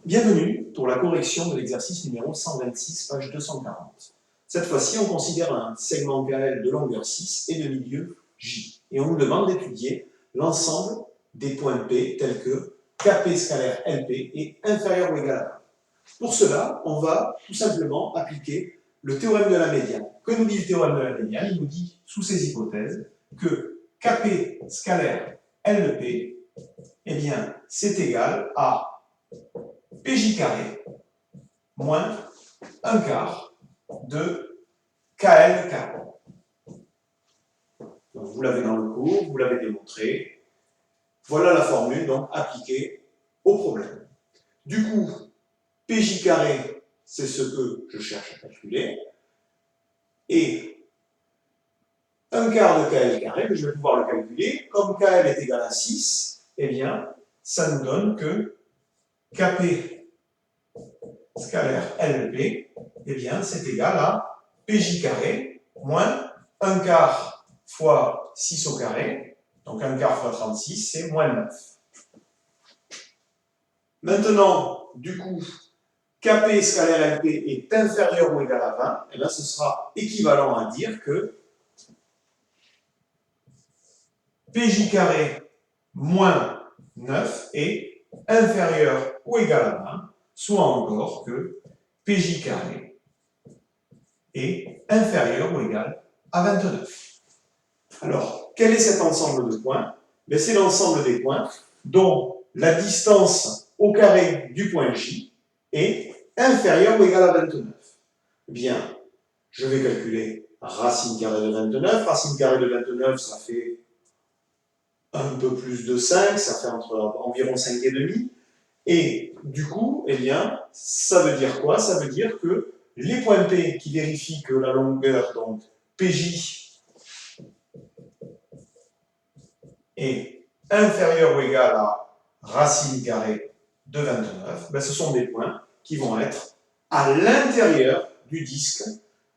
Bienvenue pour la correction de l'exercice numéro 126, page 240. Cette fois-ci, on considère un segment KL de longueur 6 et de milieu J. Et on nous demande d'étudier l'ensemble des points P tels que KP scalaire LP est inférieur ou égal à 1. Pour cela, on va tout simplement appliquer le théorème de la médiane. Que nous dit le théorème de la médiane? Il nous dit, sous ces hypothèses, que KP scalaire LP, eh bien, c'est égal à PJ carré moins 1 quart de KL carré. Donc, vous l'avez dans le cours, vous l'avez démontré. Voilà la formule donc appliquée au problème. Du coup, PJ carré, c'est ce que je cherche à calculer. Et 1 quart de KL carré, je vais pouvoir le calculer. Comme KL est égal à 6, eh bien, ça nous donne que KP scalaire LP, eh bien, c'est égal à PJ carré moins 1 quart fois 6 au carré, donc 1 quart fois 36, c'est moins 9. Maintenant, du coup, KP scalaire LP est inférieur ou égal à 20, et bien ce sera équivalent à dire que PJ carré moins 9 est inférieur ou égal à 20, soit encore que PJ carré est inférieur ou égal à 29. Alors, quel est cet ensemble de points? C'est l'ensemble des points dont la distance au carré du point J est inférieure ou égale à 29. Bien, je vais calculer racine carrée de 29. Racine carrée de 29, ça fait un peu plus de 5, ça fait environ 5,5. Et du coup, eh bien, ça veut dire quoi? Ça veut dire que les points P qui vérifient que la longueur, donc PJ, est inférieure ou égale à racine carrée de 29, ce sont des points qui vont être à l'intérieur du disque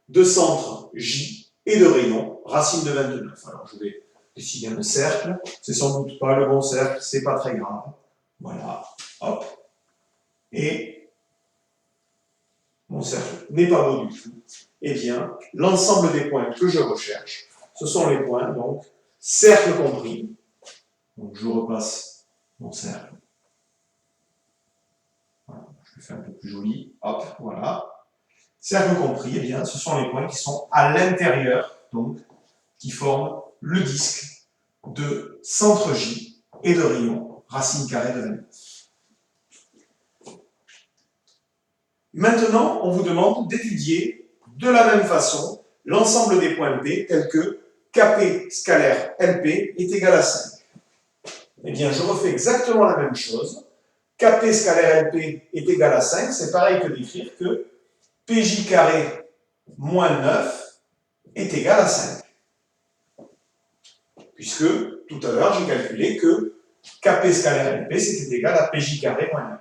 de centre J et de rayon racine de 29. Alors je vais dessiner un cercle, c'est sans doute pas le bon cercle, c'est pas très grave. Voilà, hop. Et mon cercle n'est pas beau du tout. Eh bien, l'ensemble des points que je recherche, ce sont les points, donc, cercle compris. Donc, je repasse mon cercle. Voilà, je le fais un peu plus joli. Hop, voilà. Cercle compris, eh bien, ce sont les points qui sont à l'intérieur, donc, qui forment le disque de centre J et de rayon racine carrée de 29. Maintenant, on vous demande d'étudier de la même façon l'ensemble des points P tels que KP scalaire LP est égal à 5. Eh bien, je refais exactement la même chose. KP scalaire LP est égal à 5, c'est pareil que d'écrire que PJ carré moins 9 est égal à 5. Puisque, tout à l'heure, j'ai calculé que KP scalaire LP, c'était égal à PJ carré moins 9.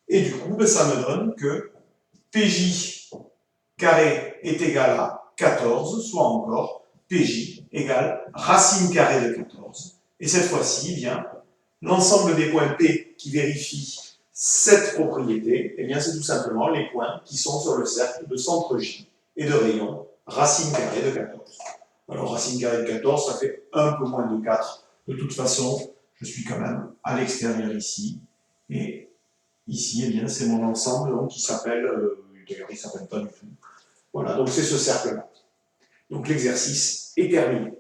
Et du coup, ça me donne que PJ carré est égal à 14, soit encore PJ égale racine carrée de 14. Et cette fois-ci, eh bien, l'ensemble des points P qui vérifient cette propriété, eh bien, c'est tout simplement les points qui sont sur le cercle de centre J et de rayon racine carrée de 14. Alors, racine carrée de 14, ça fait un peu moins de 4. De toute façon, je suis quand même à l'extérieur ici. Et ici, eh bien, c'est mon ensemble donc, qui s'appelle, d'ailleurs, il ne s'appelle pas du tout. Voilà, donc c'est ce cercle-là. Donc l'exercice est terminé.